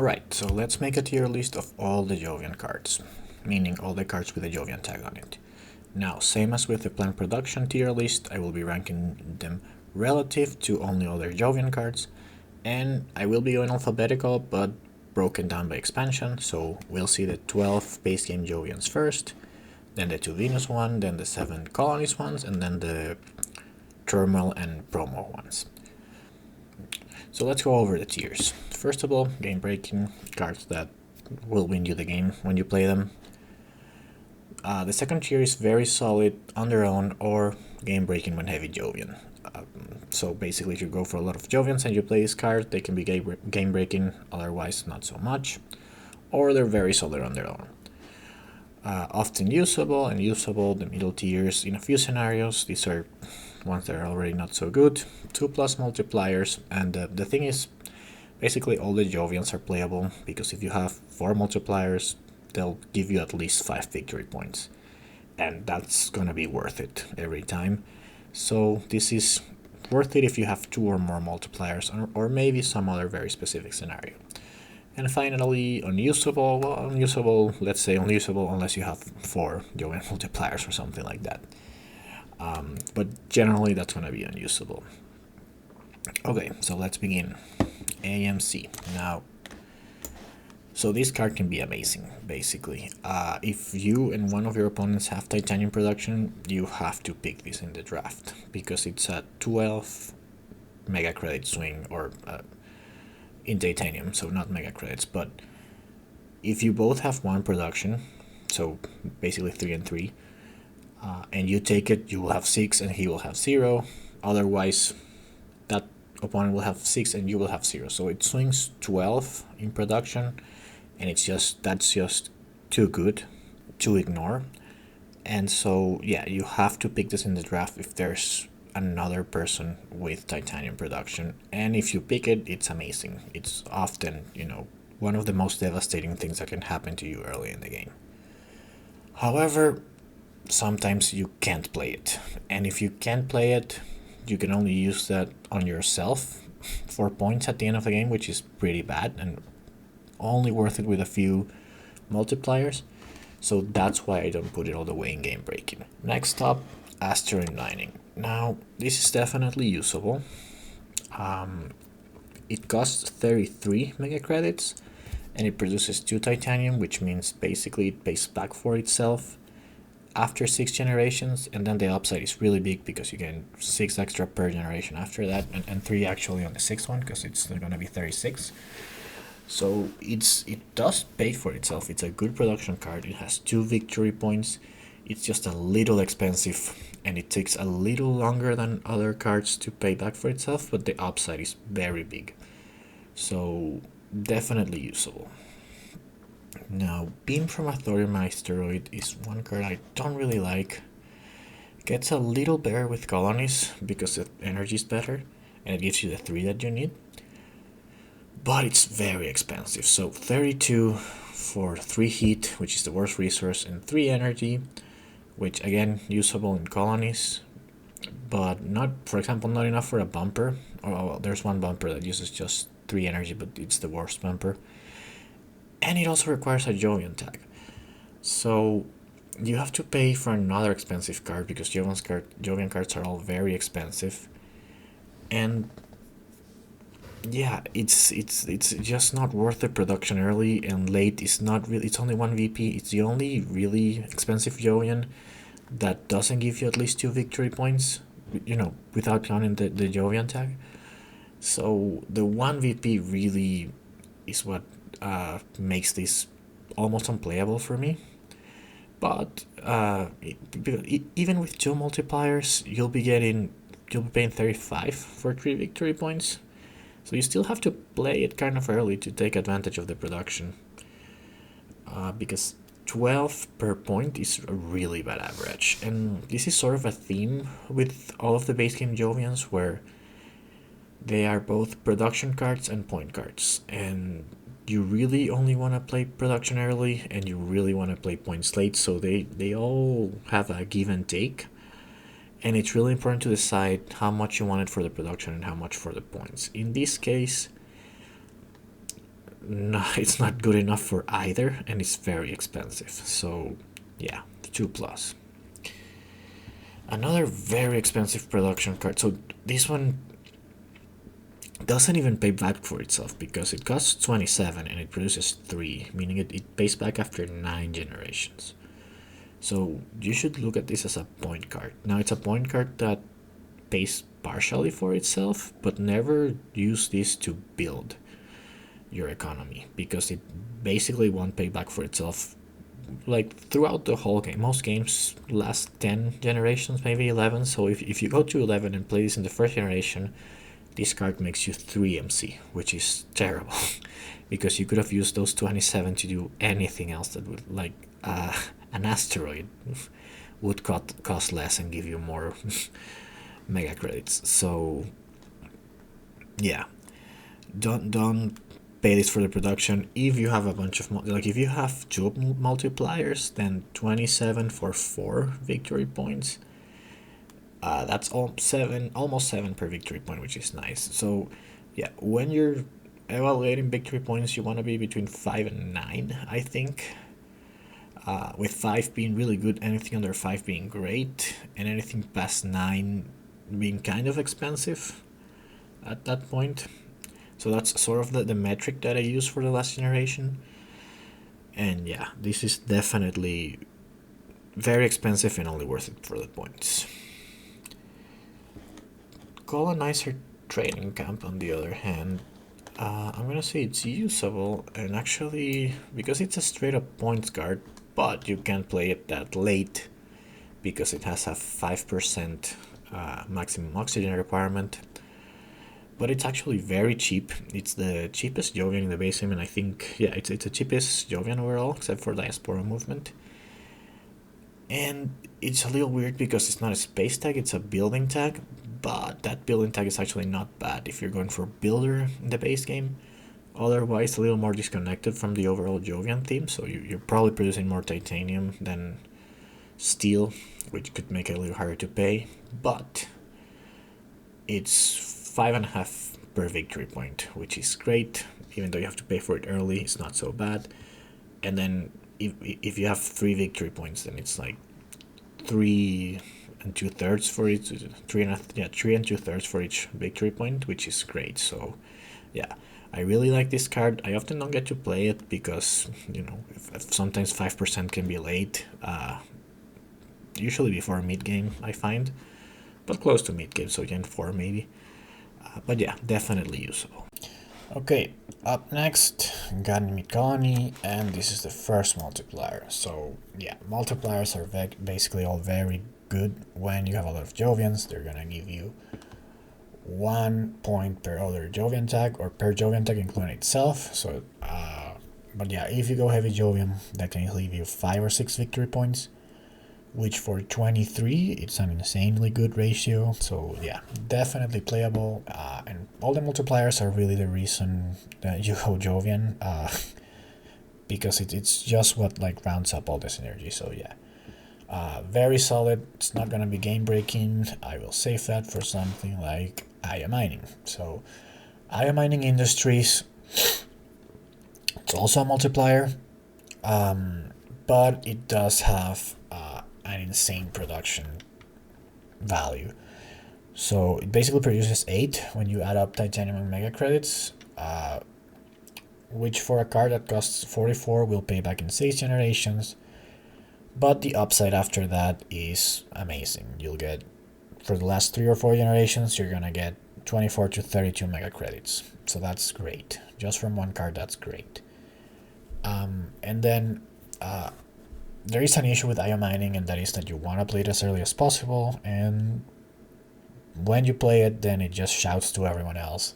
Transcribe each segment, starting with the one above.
Alright, so let's make a tier list of all the Jovian cards, meaning all the cards with a Jovian tag on it. Now, same as with the planned production tier list, I will be ranking them relative to only other Jovian cards, and I will be going alphabetical but broken down by expansion, so we'll see the 12 base game Jovians first, then the 2 Venus one, then the 7 Colonies ones, and then the Turmoil and Promo ones. So let's go over the tiers. First of all, game breaking cards that will win you the game when you play them. The second tier is very solid on their own or game breaking when heavy Jovian. So basically, if you go for a lot of Jovians and you play this card, they can be game breaking, otherwise not so much, or they're very solid on their own. Often usable and usable, the middle tiers in a few scenarios. These are ones that are already not so good. 2+ multipliers, and the thing is, basically all the Jovians are playable, because if you have 4 multipliers, they'll give you at least 5 victory points, and that's gonna be worth it every time. So this is worth it if you have 2 or more multipliers, or maybe some other very specific scenario. And finally, unusable. Well, unusable, let's say unusable unless you have 4 Jovian multipliers or something like that. But generally that's going to be unusable. Okay, so let's begin. AMC. Now, so this card can be amazing, basically. If you and one of your opponents have Titanium production, you have to pick this in the draft, because it's a 12 mega credit swing, or in Titanium, so not mega credits. But if you both have 1 production, so basically 3 and 3, and you take it, you will have 6 and he will have 0. Otherwise, that opponent will have 6 and you will have 0. So it swings 12 in production, and that's just too good to ignore. And so yeah, you have to pick this in the draft if there's another person with Titanium production, and if you pick it, it's amazing. It's often, one of the most devastating things that can happen to you early in the game. However, sometimes you can't play it, and if you can't play it, you can only use that on yourself for points at the end of the game, which is pretty bad and only worth it with a few multipliers. So that's why I don't put it all the way in game breaking. Next up, Asteroid Mining. Now, this is definitely usable. It costs 33 mega credits, and it produces 2 Titanium, which means basically it pays back for itself after 6 generations, and then the upside is really big because you get 6 extra per generation after that, and 3 actually on the 6th one, because it's going to be 36. So it does pay for itself. It's a good production card. It has 2 victory points. It's just a little expensive, and it takes a little longer than other cards to pay back for itself, but the upside is very big. So definitely usable. Now, Beam from a Thorium Asteroid is one card I don't really like. It gets a little better with Colonies because the energy is better, and it gives you the 3 that you need. But it's very expensive. So 32 for 3 heat, which is the worst resource, and 3 energy, which again usable in Colonies, but not, for example, not enough for a bumper. Well, there's one bumper that uses just 3 energy, but it's the worst bumper. And it also requires a Jovian tag. So you have to pay for another expensive card, because Jovian cards are all very expensive. And yeah, it's just not worth the production early, and late is not really. It's only 1 VP. It's the only really expensive Jovian that doesn't give you at least 2 victory points, without counting the Jovian tag. So the 1 VP really is what makes this almost unplayable for me. But even with 2 multipliers, you'll be paying 35 for 3 victory points. So you still have to play it kind of early to take advantage of the production, because 12 per point is a really bad average. And this is sort of a theme with all of the base game Jovians, where they are both production cards and point cards, and you really only want to play production early, and you really want to play points late, so they all have a give and take. And it's really important to decide how much you want it for the production and how much for the points. In this case, no, it's not good enough for either, and it's very expensive. So yeah, 2+. Another very expensive production card. So this one doesn't even pay back for itself because it costs 27 and it produces 3, meaning it pays back after 9 generations. So you should look at this as a point card. Now it's a point card that pays partially for itself, but never use this to build your economy because it basically won't pay back for itself like throughout the whole game. Most games last 10 generations, maybe 11. So if you go to 11 and play this in the first generation, this card makes you 3 MC, which is terrible because you could have used those 27 to do anything else that would, like an asteroid would cost less and give you more mega credits. So yeah, don't pay this for the production. If you have a bunch of like if you have 2 multipliers, then 27 for 4 victory points. That's almost 7 per victory point, which is nice. So yeah, when you're evaluating victory points, you want to be between 5 and 9, I think. With 5 being really good, anything under 5 being great, and anything past 9 being kind of expensive at that point. So that's sort of the metric that I use for the last generation. And yeah, this is definitely very expensive and only worth it for the points. Colonizer training camp, on the other hand, I'm gonna say it's usable, and actually, because it's a straight up points card, but you can't play it that late because it has a 5% maximum oxygen requirement. But it's actually very cheap. It's the cheapest Jovian in the base game, and I think, yeah, it's the cheapest Jovian overall, except for Diaspora Movement. And it's a little weird because it's not a space tag, it's a building tag, but that building tag is actually not bad if you're going for builder in the base game. Otherwise, a little more disconnected from the overall Jovian theme, so you're probably producing more titanium than steel, which could make it a little harder to pay, but it's 5.5 per victory point, which is great. Even though you have to pay for it early, it's not so bad. And then if you have 3 victory points, then it's like 3 2/3 for each, 3 2/3 for each victory point, which is great. So yeah, I really like this card. I often don't get to play it because, you know, if sometimes 5% can be late, usually before mid game, I find, but close to mid game, so Gen 4 maybe. But yeah, definitely usable. Okay, up next, Ganymede Colony, and this is the first multiplier. So yeah, multipliers are basically all very good when you have a lot of Jovians. They're gonna give you 1 point per other Jovian tag, or per Jovian tag including itself. So but yeah, if you go heavy Jovian, that can leave you 5 or 6 victory points, which for 23, it's an insanely good ratio. So yeah, definitely playable, and all the multipliers are really the reason that you go Jovian, because it's just what like rounds up all the synergy. So yeah, very solid. It's not gonna be game breaking. I will save that for something like Aya Mining. So Aya Mining Industries, it's also a multiplier, but it does have an insane production value. So it basically produces 8 when you add up titanium and mega credits, which for a card that costs 44 will pay back in 6 generations. But the upside after that is amazing. You'll get, for the last 3 or 4 generations, you're gonna get 24 to 32 mega credits. So that's great. Just from one card, that's great. And then there is an issue with Aya Mining, and that is that you want to play it as early as possible, and when you play it, then it just shouts to everyone else,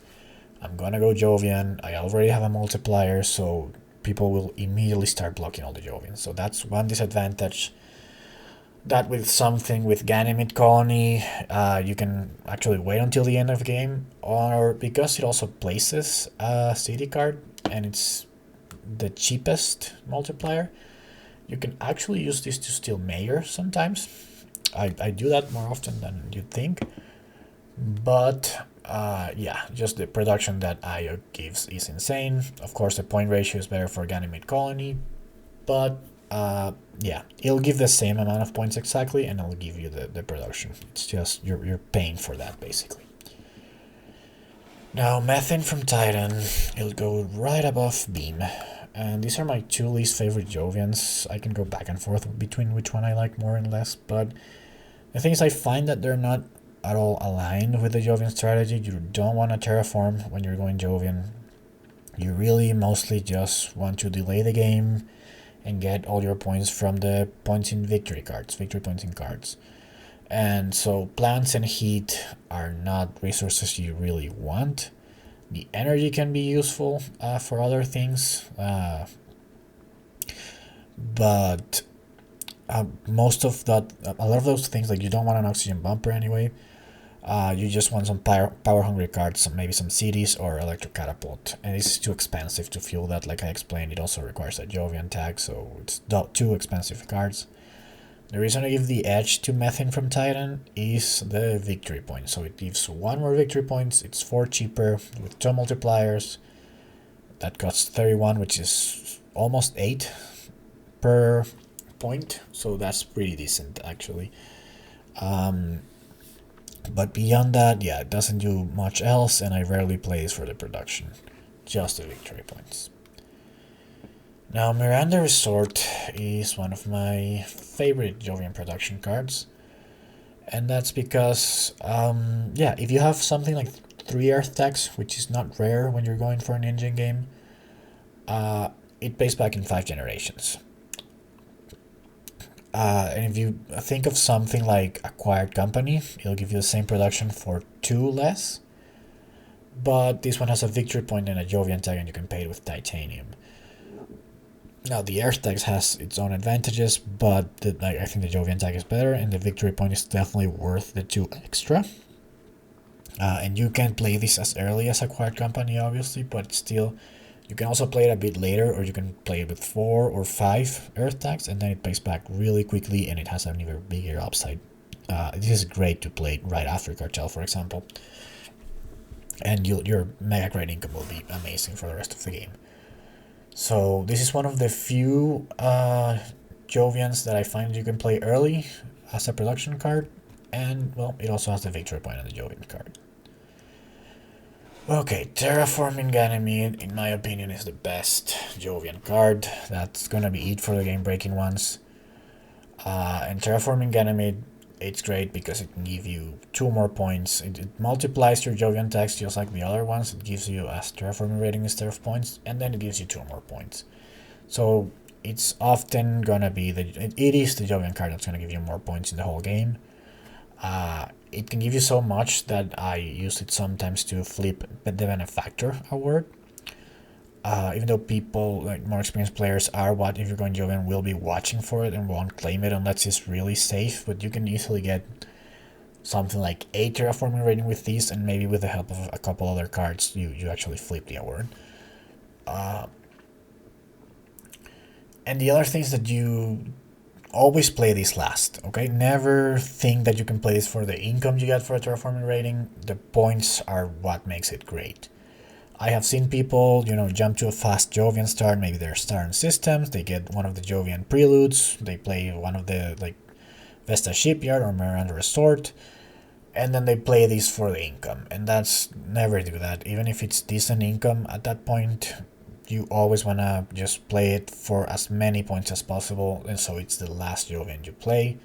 I'm gonna go Jovian, I already have a multiplier, so people will immediately start blocking all the Jovians. So that's one disadvantage. That with something with Ganymede Colony, you can actually wait until the end of the game, or because it also places a city card, and it's the cheapest multiplier, you can actually use this to steal mayor sometimes. I do that more often than you'd think, but yeah, just the production that IO gives is insane. Of course, the point ratio is better for Ganymede Colony, but yeah, it'll give the same amount of points exactly, and it'll give you the production. It's just you're paying for that basically. Now, Methane from Titan, it'll go right above Beam. And these are my two least favorite Jovians. I can go back and forth between which one I like more and less, but the thing is I find that they're not at all aligned with the Jovian strategy. You don't want to terraform when you're going Jovian. You really mostly just want to delay the game and get all your points from the points in victory points in cards. And so plants and heat are not resources you really want. The energy can be useful for other things, but most of that, a lot of those things, like you don't want an oxygen bumper anyway. You just want some power hungry cards, maybe some cities or electric catapult, and this is too expensive to fuel that. Like I explained, it also requires a Jovian tag, so it's too expensive cards. The reason I give the edge to Methane from Titan is the victory point. So it gives 1 more victory points, it's 4 cheaper with 2 multipliers. That costs 31, which is almost 8 per point, so that's pretty decent actually. But beyond that, yeah, it doesn't do much else, and I rarely play this for the production, just the victory points. Now, Miranda Resort is one of my favorite Jovian production cards, and that's because, yeah, if you have something like 3 Earth tags, which is not rare when you're going for an engine game, it pays back in 5 generations. And if you think of something like Acquired Company, it'll give you the same production for 2 less, but this one has a victory point and a Jovian tag, and you can pay it with Titanium. Now, the Earth tag has its own advantages, but I think the Jovian tag is better, and the victory point is definitely worth the 2 extra. And you can play this as early as Acquired Company, obviously, but still, you can also play it a bit later, or you can play it with 4 or 5 Earth tags, and then it pays back really quickly, and it has an even bigger upside. This is great to play right after Cartel, for example. And your Mega Great Income will be amazing for the rest of the game. So this is one of the few Jovians that I find you can play early as a production card, and well, it also has the victory point on the Jovian card. Okay, Terraforming Ganymede, in my opinion, is the best Jovian card. That's gonna be it for the game-breaking ones. And Terraforming Ganymede, it's great because it can give you 2 more points. It multiplies your Jovian tags just like the other ones. It gives you a terraforming rating instead of points, and then it gives you 2 more points. So it's often gonna be it is the Jovian card that's gonna give you more points in the whole game. It can give you so much that I use it sometimes to flip the Benefactor award. Even though people, like more experienced players, if you're going Jovian, will be watching for it and won't claim it unless it's really safe, but you can easily get something like 8 terraforming rating with these, and maybe with the help of a couple other cards, you actually flip the award. And the other thing is that you always play this last, okay? Never think that you can play this for the income you get for a terraforming rating. The points are what makes it great. I have seen people, jump to a fast Jovian start. Maybe they're starting systems. They get one of the Jovian preludes. They play one of the Vesta Shipyard or Miranda Resort, and then they play these for the income. And that's never do that. Even if it's decent income at that point, you always wanna just play it for as many points as possible, and so it's the last Jovian you play.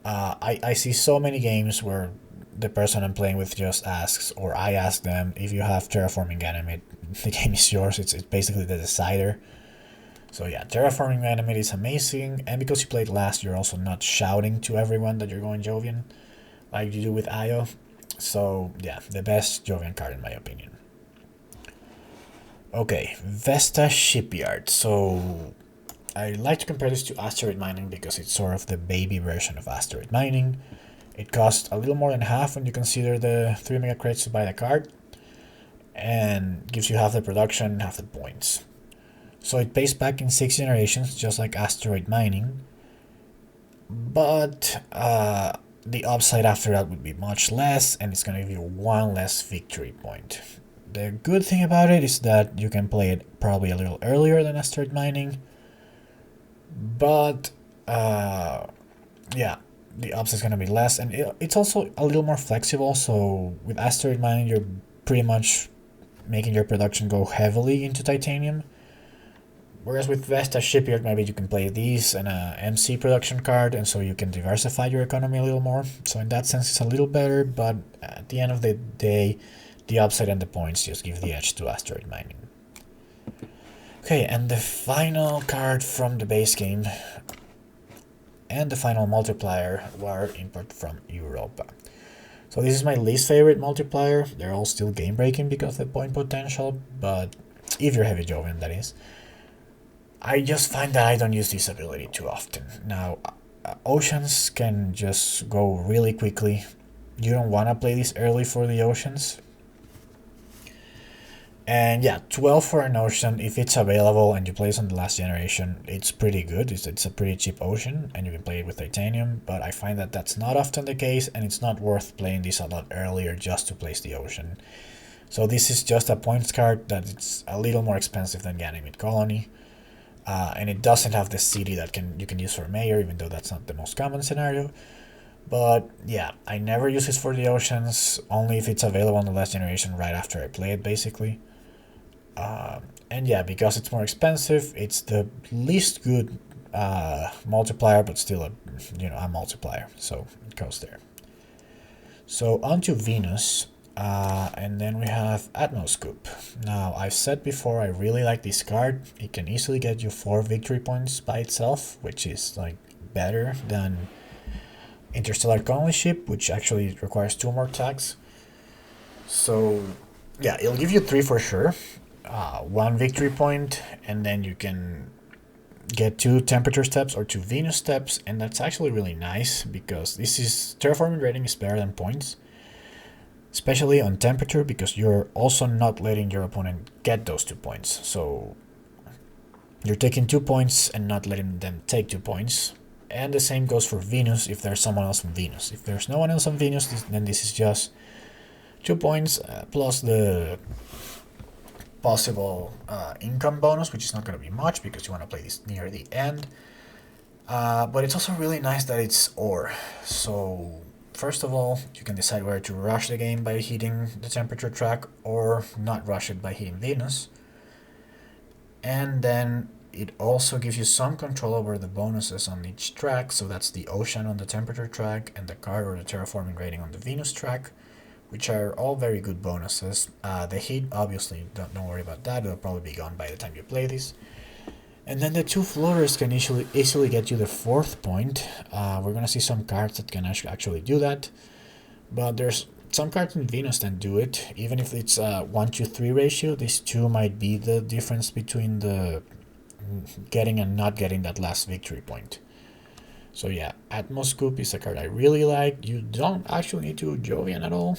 I see so many games where the person I'm playing with just asks, or I ask them, if you have Terraforming Ganymede, the game is yours. It's basically the decider. So yeah, Terraforming Ganymede is amazing, and because you played last, you're also not shouting to everyone that you're going Jovian, like you do with IO. So yeah, the best Jovian card in my opinion. Okay, Vesta Shipyard. So I like to compare this to Asteroid Mining because it's sort of the baby version of Asteroid Mining. It costs a little more than half when you consider the 3 mega credits to buy the card, and gives you half the production, half the points. So it pays back in 6 generations, just like Asteroid Mining. But the upside after that would be much less, and it's going to give you one less victory point. The good thing about it is that you can play it probably a little earlier than Asteroid Mining, but yeah, the upside is going to be less, and it's also a little more flexible. So with Asteroid Mining, you're pretty much making your production go heavily into titanium, whereas with Vesta Shipyard, maybe you can play these and a MC production card, and so you can diversify your economy a little more. So in that sense, it's a little better, but at the end of the day, the upside and the points just give the edge to Asteroid Mining. Okay, and the final card from the base game and the final multiplier were import from Europa. So this is my least favorite multiplier. They're all still game breaking because of the point potential, but if you're heavy Jovian, that is. I just find that I don't use this ability too often. Now, oceans can just go really quickly. You don't want to play this early for the oceans. And yeah, 12 for an ocean, if it's available and you play it on the last generation, it's pretty good. It's a pretty cheap ocean, and you can play it with titanium, but I find that that's not often the case, and it's not worth playing this a lot earlier just to place the ocean. So this is just a points card that it's a little more expensive than Ganymede Colony, and it doesn't have the city that you can use for mayor, even though that's not the most common scenario. But yeah, I never use this for the oceans, only if it's available on the last generation right after I play it, basically. And yeah, because it's more expensive, it's the least good multiplier, but still a multiplier, so it goes there. So onto Venus, and then we have Atmoscoop. Now, I've said before, I really like this card. It can easily get you 4 victory points by itself, which is like better than Interstellar Colony Ship, which actually requires 2 more tags. So yeah, it'll give you 3 for sure. 1 victory point, and then you can get 2 temperature steps or 2 Venus steps, and that's actually really nice because this is terraforming rating is better than points, especially on temperature, because you're also not letting your opponent get those 2 points. So you're taking 2 points and not letting them take 2 points. And the same goes for Venus if there's someone else on Venus. If there's no one else on Venus, then this is just 2 points plus the possible income bonus, which is not going to be much because you want to play this near the end. But it's also really nice that it's ore. So first of all, you can decide whether to rush the game by hitting the temperature track or not rush it by hitting Venus. And then it also gives you some control over the bonuses on each track. So that's the ocean on the temperature track and the card or the terraforming rating on the Venus track, which are all very good bonuses. The heat, obviously, don't worry about that. It'll probably be gone by the time you play this. And then the 2 floaters can easily get you the 4th point. We're going to see some cards that can actually do that. But there's some cards in Venus that do it. Even if it's a 1-to-3 ratio, these 2 might be the difference between the getting and not getting that last victory point. So yeah, Atmoscoop is a card I really like. You don't actually need to Jovian at all.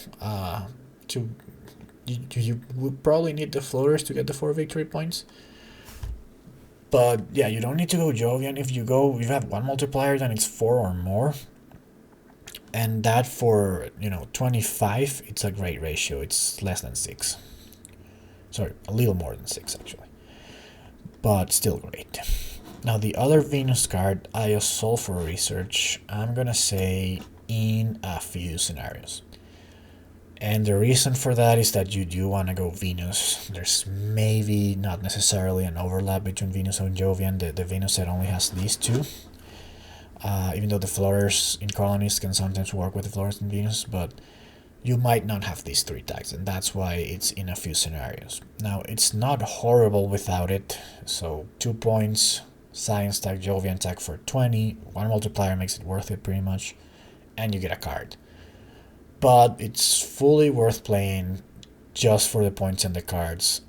You would probably need the floaters to get the 4 victory points. But yeah, you don't need to go Jovian. If you have 1 multiplier, then it's 4 or more. And that for 25, it's a great ratio. It's less than 6. Sorry, a little more than 6 actually. But still great. Now the other Venus card, I use Sulphur Research, I'm gonna say in a few scenarios. And the reason for that is that you do want to go Venus. There's maybe not necessarily an overlap between Venus and Jovian. The Venus set only has these 2. Even though the floaters in colonies can sometimes work with the floaters in Venus, but you might not have these 3 tags, and that's why it's in a few scenarios. Now, it's not horrible without it, so 2 points, science tag, Jovian tag for 20, 1 multiplier makes it worth it pretty much, and you get a card. But it's fully worth playing just for the points and the cards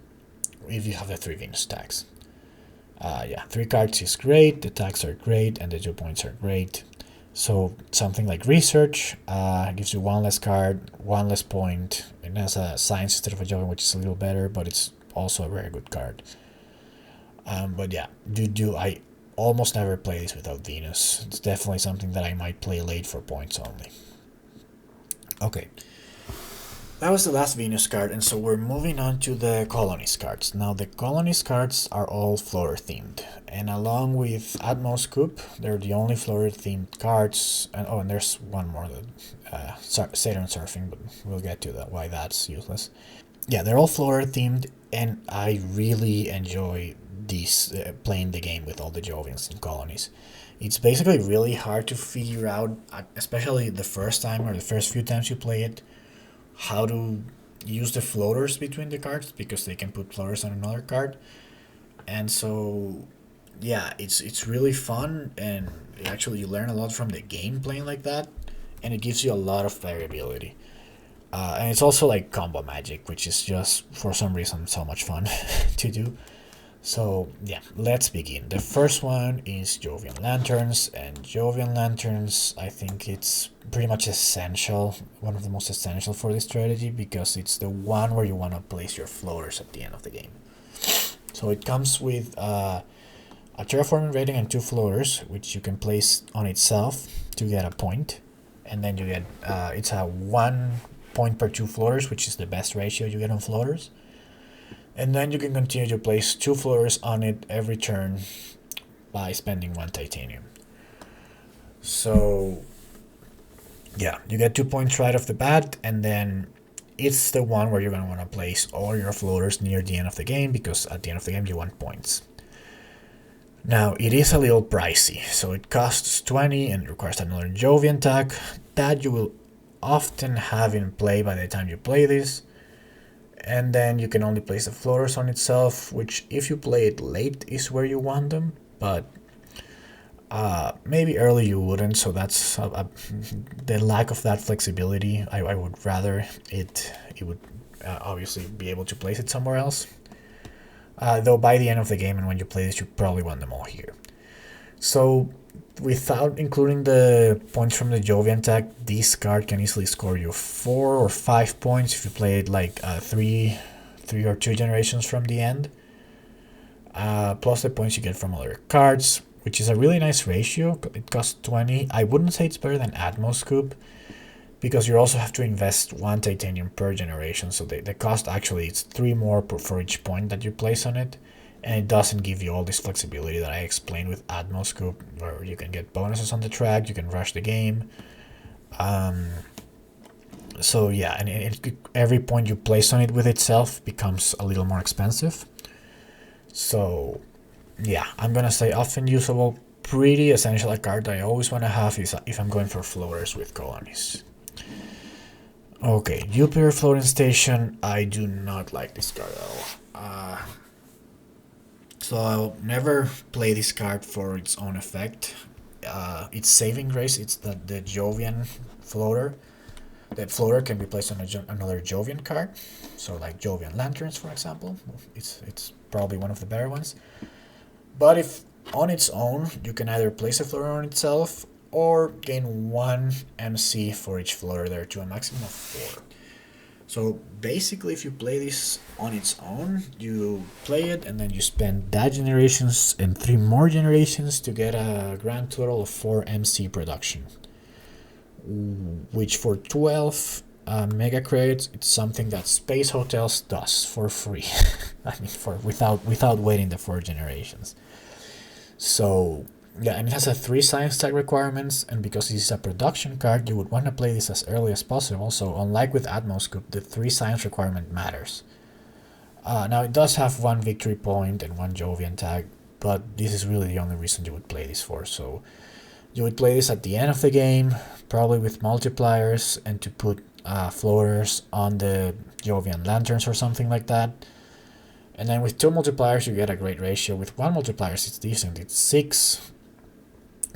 if you have the 3 Venus tags. 3 cards is great, the tags are great, and the 2 points are great. So something like Research gives you 1 less card, 1 less point. It has a science instead of a Jovian, which is a little better, but it's also a very good card. But yeah, I almost never play this without Venus. It's definitely something that I might play late for points only. Okay. That was the last Venus card, and so we're moving on to the Colonies cards. Now, the Colonies cards are all floater themed, and along with Atmoscoop, they're the only floater themed cards. And oh, and there's one more, Saturn Surfing, but we'll get to that, why that's useless. Yeah, they're all floater themed, and I really enjoy these playing the game with all the Jovians and Colonies. It's basically really hard to figure out, especially the first time or the first few times you play it, how to use the floaters between the cards, because they can put floaters on another card. And so yeah, it's really fun, and actually you learn a lot from the game playing like that, and it gives you a lot of variability. And it's also like combo magic, which is just for some reason so much fun to do. So yeah, let's begin. The first one is Jovian Lanterns, and Jovian Lanterns, I think it's pretty much essential, one of the most essential for this strategy, because it's the one where you want to place your floaters at the end of the game. So it comes with a terraforming rating and 2 floaters, which you can place on itself to get a point, and then you get it's a 1 point per 2 floaters, which is the best ratio you get on floaters. And then you can continue to place 2 floaters on it every turn by spending 1 titanium. So yeah, you get 2 points right off the bat, and then it's the one where you're going to want to place all your floaters near the end of the game, because at the end of the game you want points. Now, it is a little pricey, so it costs 20 and it requires another Jovian tag that you will often have in play by the time you play this. And then you can only place the floaters on itself, which if you play it late is where you want them, but maybe early you wouldn't, so that's the lack of that flexibility. I would rather it would obviously be able to place it somewhere else. Though by the end of the game and when you play this, you probably want them all here. So without including the points from the Jovian tag, this card can easily score you 4 or 5 points if you play it like 3 or 2 generations from the end. Plus the points you get from other cards, which is a really nice ratio. It costs 20. I wouldn't say it's better than Atmoscoop, because you also have to invest 1 titanium per generation, so the cost actually is 3 more for each point that you place on it, and it doesn't give you all this flexibility that I explained with Atmoscoop, where you can get bonuses on the track, you can rush the game. So yeah, and every point you place on it with itself becomes a little more expensive. So yeah, I'm gonna say often usable, pretty essential. A card that I always want to have is if I'm going for floaters with Colonies. Okay, Jupiter Floating Station. I do not like this card at all. So I'll never play this card for its own effect. Its saving grace, it's the Jovian floater. The floater can be placed on another Jovian card, so like Jovian Lanterns, for example. It's probably one of the better ones. But if on its own, you can either place a floater on itself or gain 1 MC for each floater there, to a maximum of 4. So basically, if you play this on its own, you play it and then you spend that generations and 3 more generations to get a grand total of 4 MC production, which for 12 mega credits, it's something that Space Hotels does for free. I mean, without waiting the 4 generations. So yeah, and it has a 3 science tag requirements, and because this is a production card, you would want to play this as early as possible. So unlike with Atmoscoop, the 3 science requirement matters. Now it does have 1 victory point and 1 Jovian tag, but this is really the only reason you would play this for. So you would play this at the end of the game, probably with multipliers, and to put floaters on the Jovian Lanterns or something like that. And then with 2 multipliers, you get a great ratio. With 1 multiplier, it's decent. It's 6,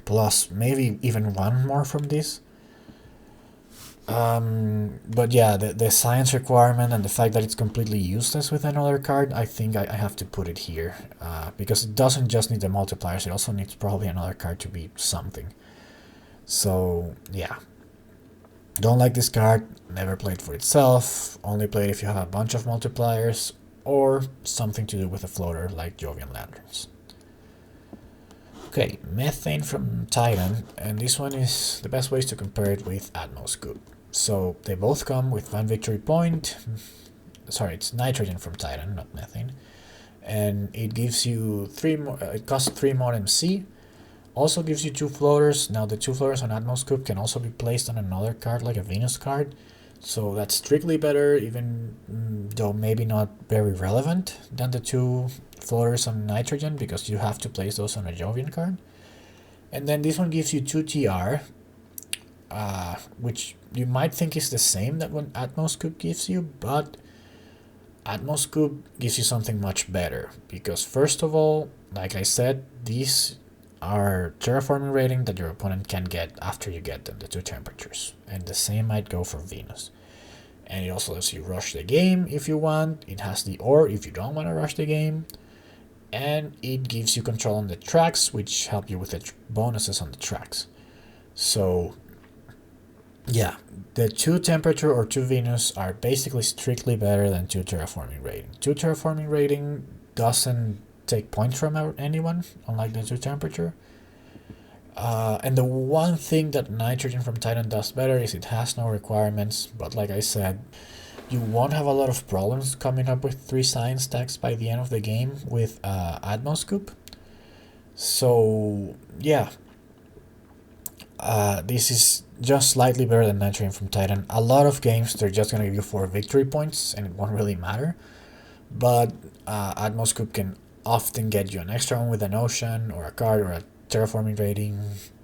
plus maybe even 1 more from this. But yeah, the science requirement and the fact that it's completely useless with another card, I think I have to put it here. Because it doesn't just need the multipliers, it also needs probably another card to be something. So yeah, don't like this card, never play it for itself, only play it if you have a bunch of multipliers, or something to do with a floater like Jovian Lanterns. Okay, methane from Titan, and this one is the best ways to compare it with Atmoscoop. So they both come with 1 victory point. Sorry, it's nitrogen from Titan, not methane. And it gives you 3 more, it costs 3 more MC. Also gives you 2 floaters. Now the 2 floaters on Atmoscoop can also be placed on another card, like a Venus card. So that's strictly better, even though maybe not very relevant, than the 2 floaters on nitrogen, because you have to place those on a Jovian card. And then this one gives you 2 TR, which you might think is the same that what Atmoscoop gives you, but Atmoscoop gives you something much better, because first of all, like I said, these are terraforming rating that your opponent can get after you get them, the 2 temperatures, and the same might go for Venus. And it also lets you rush the game if you want. It has the ore if you don't want to rush the game, and it gives you control on the tracks, which help you with the bonuses on the tracks. So yeah, the 2 temperature or 2 Venus are basically strictly better than 2 terraforming rating. 2 terraforming rating doesn't take points from anyone, unlike the 2 temperature. And the one thing that nitrogen from Titan does better is it has no requirements, but like I said, you won't have a lot of problems coming up with 3 science stacks by the end of the game with Atmoscoop. So yeah, this is just slightly better than nitrogen from Titan. A lot of games they're just gonna give you 4 victory points and it won't really matter, but Atmoscoop can often get you an extra one with an ocean or a card or a terraforming rating,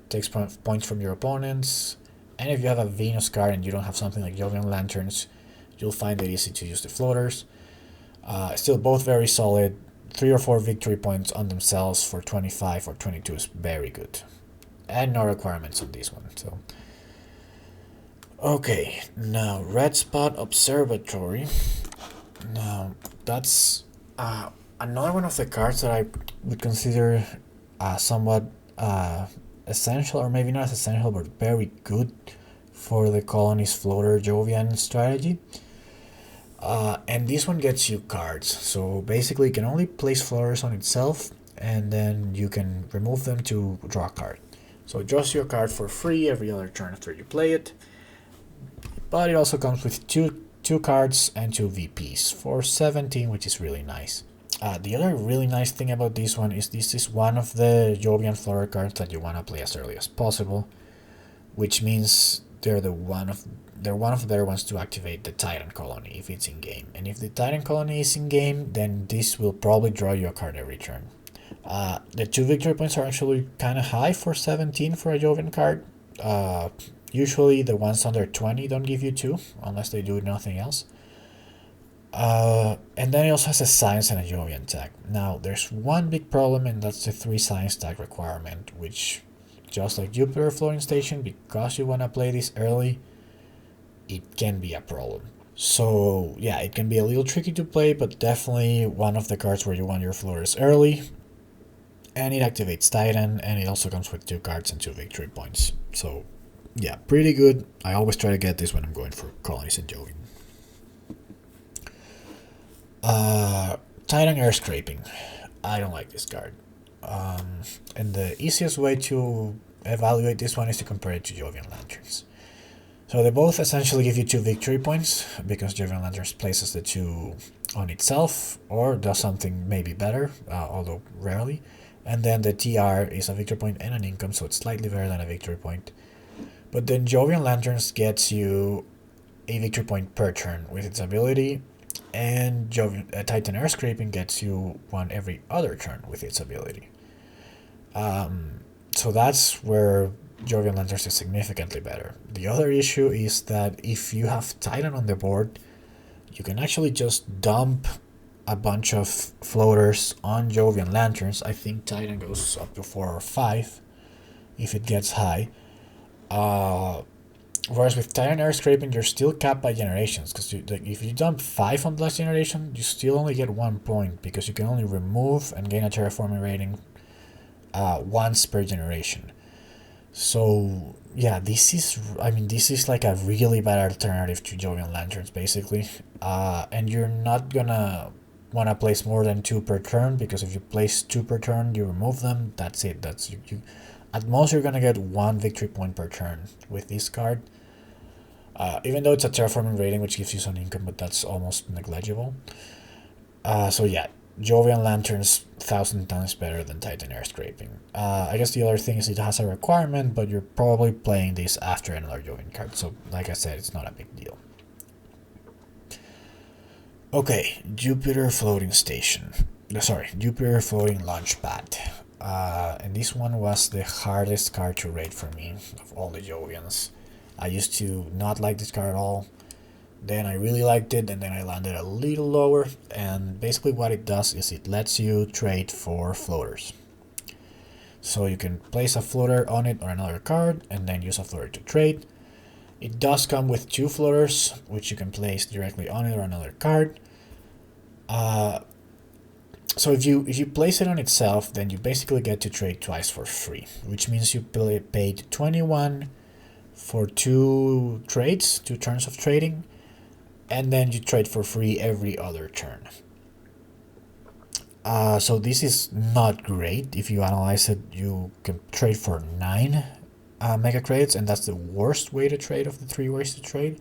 takes points from your opponents, and if you have a Venus card and you don't have something like Jovian Lanterns, you'll find it easy to use the floaters. Still both very solid. 3 or 4 victory points on themselves for 25 or 22 is very good, and no requirements on this one. So okay, now Red Spot Observatory. Now that's another one of the cards that I would consider somewhat essential, or maybe not as essential, but very good for the Colonies floater Jovian strategy. And this one gets you cards, so basically you can only place floaters on itself, and then you can remove them to draw a card. So it draws you a card for free every other turn after you play it, but it also comes with two cards and 2 VPs for 17, which is really nice. The other really nice thing about this one is this is one of the Jovian floater cards that you want to play as early as possible, which means they're one of the better ones to activate the Titan Colony if it's in game. And if the Titan Colony is in game, then this will probably draw you a card every turn. The 2 victory points are actually kind of high for 17 for a Jovian card. Usually the ones under 20 don't give you 2 unless they do nothing else. And then it also has a science and a Jovian tag. Now there's one big problem, and that's the 3 science tag requirement, which, just like Jupiter floating station, because you want to play this early, it can be a problem. So yeah, it can be a little tricky to play, but definitely one of the cards where you want your floaters early. And it activates Titan, and it also comes with 2 cards and 2 victory points. So yeah, pretty good. I always try to get this when I'm going for Colonies and Jovian. Titan Air Scraping. I don't like this card. And the easiest way to evaluate this one is to compare it to Jovian Lanterns. So they both essentially give you 2 victory points, because Jovian Lanterns places the 2 on itself or does something maybe better, although rarely. And then the TR is a victory point and an income, so it's slightly better than a victory point. But then Jovian Lanterns gets you a victory point per turn with its ability, and Titan Air Scraping gets you 1 every other turn with its ability. So that's where Jovian Lanterns is significantly better. The other issue is that if you have Titan on the board, you can actually just dump a bunch of floaters on Jovian Lanterns. I think Titan goes up to 4 or 5 if it gets high. Whereas with Titan Air Scraping, you're still capped by generations, because if you dump 5 on the last generation, you still only get 1 point, because you can only remove and gain a terraforming rating once per generation. So yeah, this is like a really bad alternative to Jovian Lanterns, basically. And you're not gonna want to place more than 2 per turn, because if you place 2 per turn, you remove them. That's it. That's you. At most, you're gonna get 1 victory point per turn with this card. Even though it's a terraforming rating, which gives you some income, but that's almost negligible. So yeah, Jovian Lanterns 1,000 times better than Titan Air Scraping. I guess the other thing is it has a requirement, but you're probably playing this after another Jovian card. So like I said, it's not a big deal. Okay, Jupiter Floating Station. Sorry, Jupiter Floating Launch Pad. And this one was the hardest card to rate for me of all the Jovians. I used to not like this card at all. Then I really liked it, and then I landed a little lower. And basically what it does is it lets you trade for floaters. So you can place a floater on it or another card, and then use a floater to trade. It does come with 2 floaters, which you can place directly on it or another card. So if you place it on itself, then you basically get to trade twice for free, which means you paid 21 for 2 trades, 2 turns of trading, and then you trade for free every other turn. So this is not great. If you analyze it, you can trade for 9 mega credits, and that's the worst way to trade of the 3 ways to trade.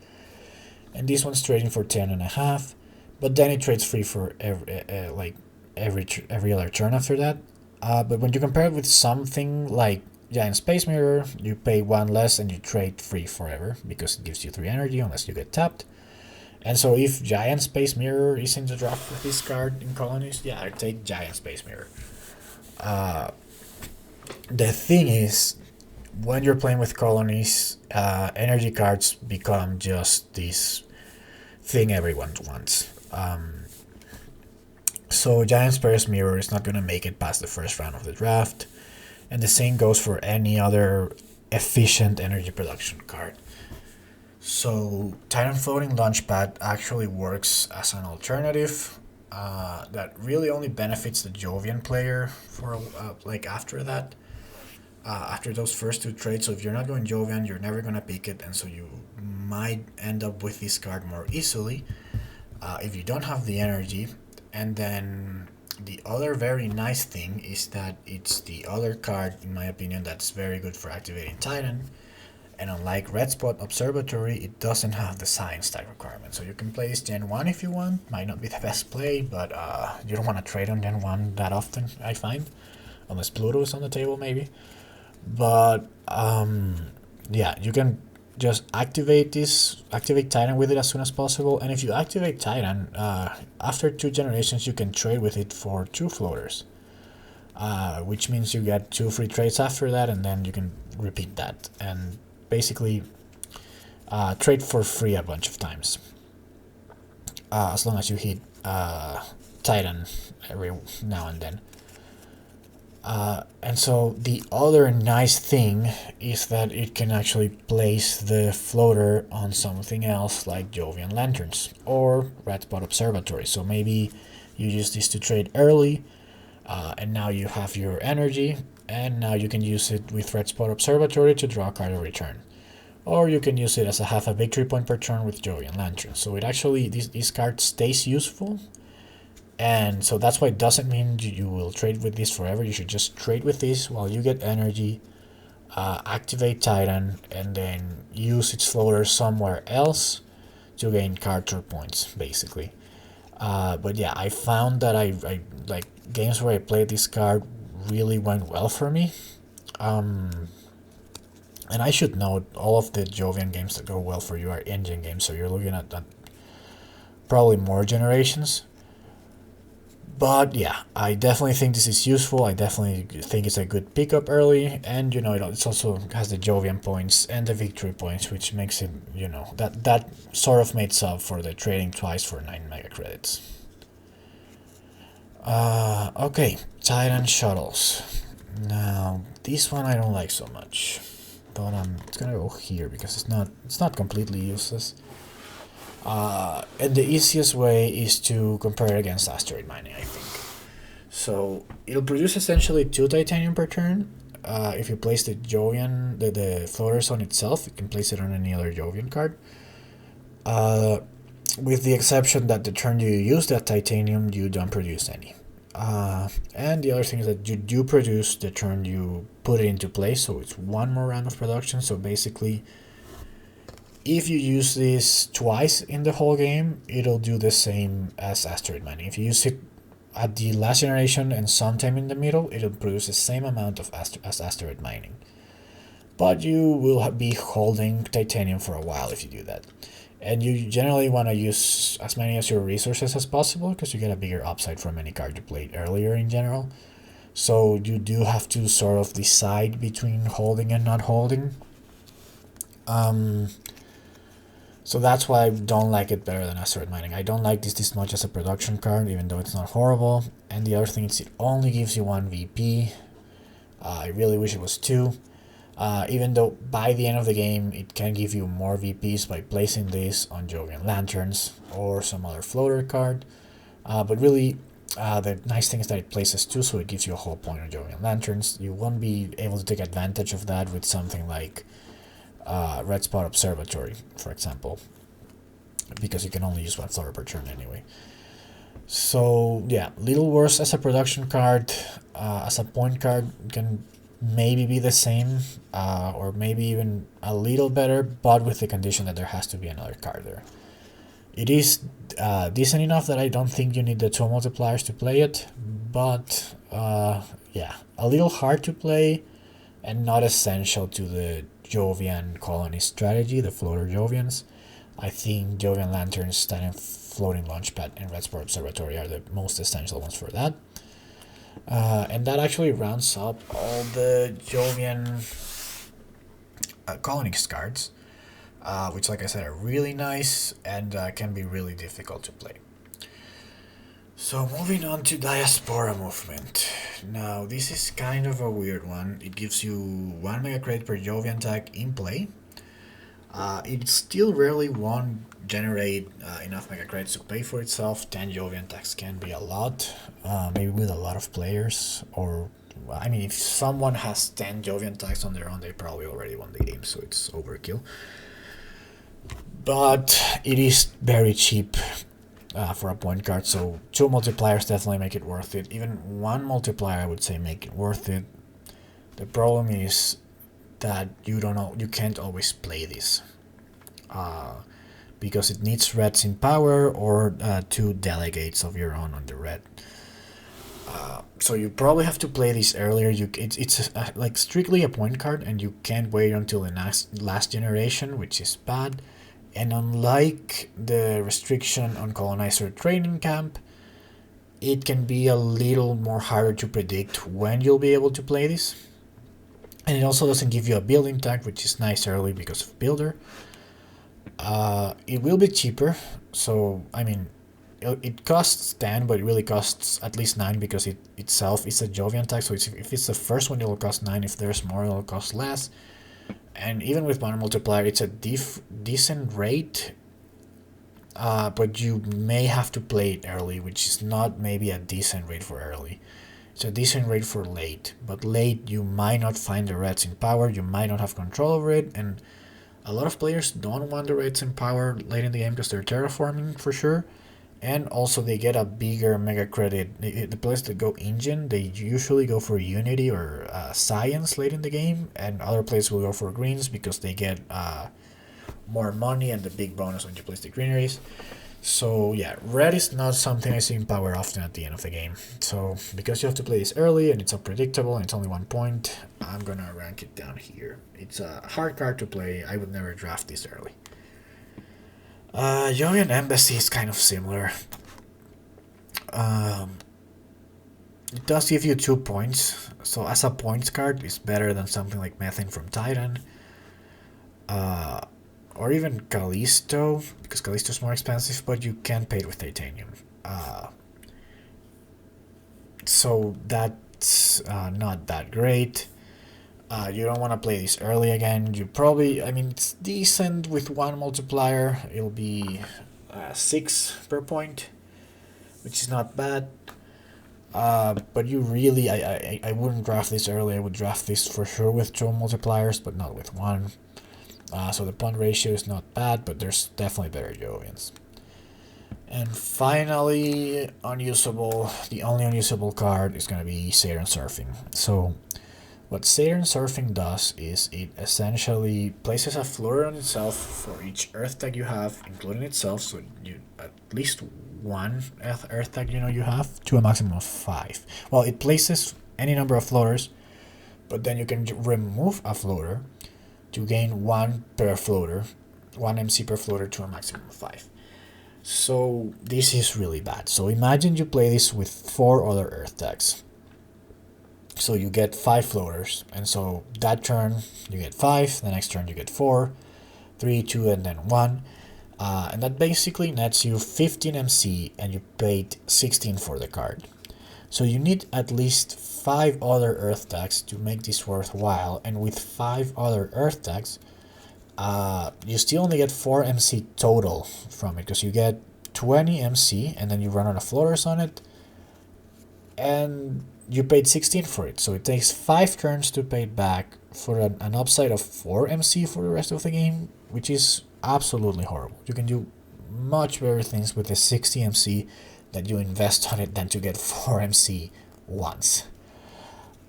And this one's trading for 10.5, but then it trades free for every other turn after that. But when you compare it with something like Giant Space Mirror, you pay 1 less and you trade free forever, because it gives you 3 energy unless you get tapped. And so if Giant Space Mirror is in the draft with this card in Colonies, yeah, I take Giant Space Mirror. The thing is, when you're playing with Colonies, energy cards become just this thing everyone wants. So Giant Space Mirror is not going to make it past the first round of the draft. And the same goes for any other efficient energy production card. So Titan Floating Launchpad actually works as an alternative that really only benefits the Jovian player for after that. After those first 2 trades. So if you're not going Jovian, you're never going to pick it, and so you might end up with this card more easily if you don't have the energy. And then the other very nice thing is that it's the other card, in my opinion, that's very good for activating Titan. And unlike Red Spot Observatory, it doesn't have the science type requirement. So you can play this Gen 1 if you want. Might not be the best play, but you don't want to trade on Gen 1 that often, I find. Unless Pluto is on the table, maybe. But yeah, you can just activate Titan with it as soon as possible. And if you activate Titan, after 2 generations, you can trade with it for 2 floaters. Which means you get 2 free trades after that, and then you can repeat that. And basically trade for free a bunch of times. As long as you hit Titan every now and then. And so the other nice thing is that it can actually place the floater on something else like Jovian Lanterns or Red Spot Observatory. So maybe you use this to trade early, and now you have your energy, and now you can use it with Red Spot Observatory to draw a card every turn. Or you can use it as a half a victory point per turn with Jovian Lanterns. So it actually, this card stays useful. And so that's why it doesn't mean you will trade with this forever. You should just trade with this while you get energy, activate Titan, and then use its floater somewhere else to gain character points, basically. But yeah, I found that I like games where I played this card really went well for me. And I should note, all of the Jovian games that go well for you are engine games, so you're looking at probably more generations. But yeah, I definitely think this is useful. I definitely think it's a good pickup early, and it also has the Jovian points and the victory points, which makes it, that sort of makes up for the trading twice for 9 mega credits. Okay, Titan Shuttles. Now this one I don't like so much, but it's gonna go here because it's not completely useless. And the easiest way is to compare it against Asteroid Mining, I think. So it'll produce essentially 2 titanium per turn. If you place the Jovian, the floaters on itself, you can place it on any other Jovian card. with the exception that the turn you use that titanium, you don't produce any. And the other thing is that you do produce the turn you put it into place, so it's one more round of production. So basically, if you use this twice in the whole game, it'll do the same as Asteroid Mining. If you use it at the last generation and sometime in the middle, it'll produce the same amount of as Asteroid Mining. But you will be holding titanium for a while if you do that. And you generally want to use as many of your resources as possible because you get a bigger upside from any card you played earlier in general. So you do have to sort of decide between holding and not holding. So that's why I don't like it better than Asteroid Mining. I don't like this much as a production card, even though it's not horrible. And the other thing is it only gives you 1 VP. I really wish it was 2. Even though by the end of the game it can give you more VPs by placing this on Jovian Lanterns or some other floater card. But really, the nice thing is that it places 2, so it gives you a whole point on Jovian Lanterns. You won't be able to take advantage of that with something like Red Spot Observatory, for example, because you can only use 1 floater per turn anyway. So yeah, little worse as a production card. As a point card, can maybe be the same, or maybe even a little better, but with the condition that there has to be another card there. It is decent enough that I don't think you need the 2 multipliers to play it, but yeah, a little hard to play and not essential to the Jovian colony strategy, the floater Jovians. I think Jovian Lanterns, Titanm Floating Launchpad, and Red Spot Observatory are the most essential ones for that. And that actually rounds up all the Jovian Colonies cards, which, like I said, are really nice and can be really difficult to play. So moving on to Diaspora Movement. Now this is kind of a weird one. It gives you 1 mega credit per Jovian tag in play. It still rarely won't generate enough mega credits to pay for itself. 10 Jovian tags can be a lot, maybe with a lot of players, or I mean, if someone has 10 Jovian tags on their own, they probably already won the game, so it's overkill. But it is very cheap for a point card, so 2 multipliers definitely make it worth it. Even 1 multiplier, I would say, make it worth it. The problem is that you can't always play this because it needs reds in power or 2 delegates of your own on the red. So you probably have to play this earlier. It's like strictly a point card, and you can't wait until the last generation, which is bad. And unlike the restriction on Colonizer training camp, it can be a little more harder to predict when you'll be able to play this. And it also doesn't give you a building tag, which is nice early because of builder. It will be cheaper, so I mean, it costs 10, but it really costs at least 9 because it itself is a Jovian tag. So if it's the first one, it'll cost 9. If there's more, it'll cost less. And even with one multiplier, it's a decent rate, but you may have to play it early, which is not maybe a decent rate for early. It's a decent rate for late, but late you might not find the reds in power, you might not have control over it, and a lot of players don't want the reds in power late in the game because they're terraforming for sure, and also they get a bigger mega credit. The players that go engine, they usually go for unity or science late in the game, and other players will go for greens because they get more money and the big bonus when you place the greeneries. So yeah, red is not something I see in power often at the end of the game. So because you have to play this early and it's unpredictable and it's only 1 point, I'm gonna rank it down here. It's a hard card to play. I would never draft this early. Jovian Embassy is kind of similar. It does give you 2 points, so as a points card, it's better than something like Methane from Titan. Or even Callisto, because Callisto is more expensive, but you can pay it with titanium. So that's not that great. You don't want to play this early again. You probably, I mean, it's decent with 1 multiplier. It'll be 6 per point, which is not bad. But you really, I wouldn't draft this early. I would draft this for sure with 2 multipliers, but not with 1. So the point ratio is not bad, but there's definitely better Jovians. And finally, unusable, the only unusable card is going to be Saturn Surfing. So what Saturn Surfing does is it essentially places a floater on itself for each Earth tag you have, including itself, so you at least one Earth tag you have, to a maximum of 5. Well, it places any number of floaters, but then you can remove a floater to gain 1 per floater, 1 MC per floater to a maximum of 5. So this is really bad. So imagine you play this with 4 other Earth tags. So you get 5 floaters, and so that turn you get 5, the next turn you get 4, 3, 2, and then 1. And that basically nets you 15 MC, and you paid 16 for the card. So you need at least 5 other Earth tags to make this worthwhile, and with 5 other Earth tags, you still only get 4 MC total from it, because you get 20 MC, and then you run out of floaters on it, and you paid 16 for it. So it takes 5 turns to pay it back for an upside of 4 MC for the rest of the game, which is absolutely horrible. You can do much better things with the 60 MC that you invest on it than to get 4 MC once.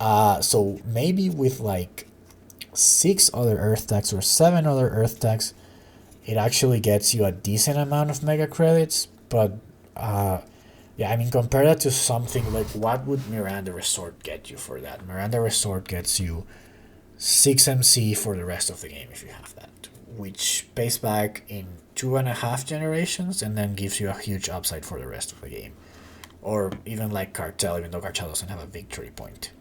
So maybe with like 6 other Earth tags or 7 other Earth tags, it actually gets you a decent amount of mega credits. But yeah, I mean, compare that to something like, what would Miranda Resort get you for that? Miranda Resort gets you 6 MC for the rest of the game if you have that, which pays back in 2.5 generations and then gives you a huge upside for the rest of the game. Or even like Cartel, even though Cartel doesn't have a victory point.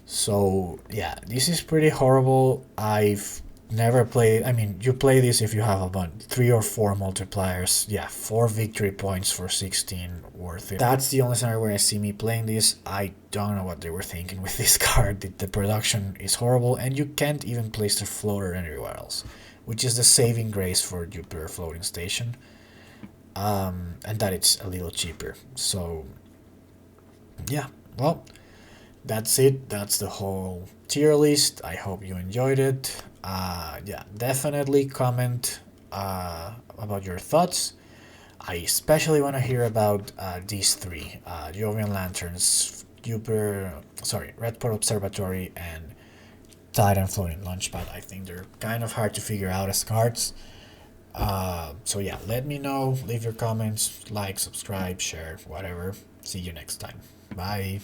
So yeah, this is pretty horrible. I've never played. I mean, you play this if you have about 3 or 4 multipliers. Yeah, 4 victory points for 16, worth it. That's the only scenario where I see me playing this. I don't know what they were thinking with this card. The production is horrible, and you can't even place the floater anywhere else, which is the saving grace for Jupiter floating station. And that it's a little cheaper. So yeah, well, that's it. That's the whole tier list. I hope you enjoyed it. Yeah, definitely comment about your thoughts. I especially want to hear about these 3: Jovian Lanterns, Red Observatory, and Titanm Floating Launchpad. I think they're kind of hard to figure out as cards. So yeah, let me know. Leave your comments, like, subscribe, share, whatever. See you next time. Bye.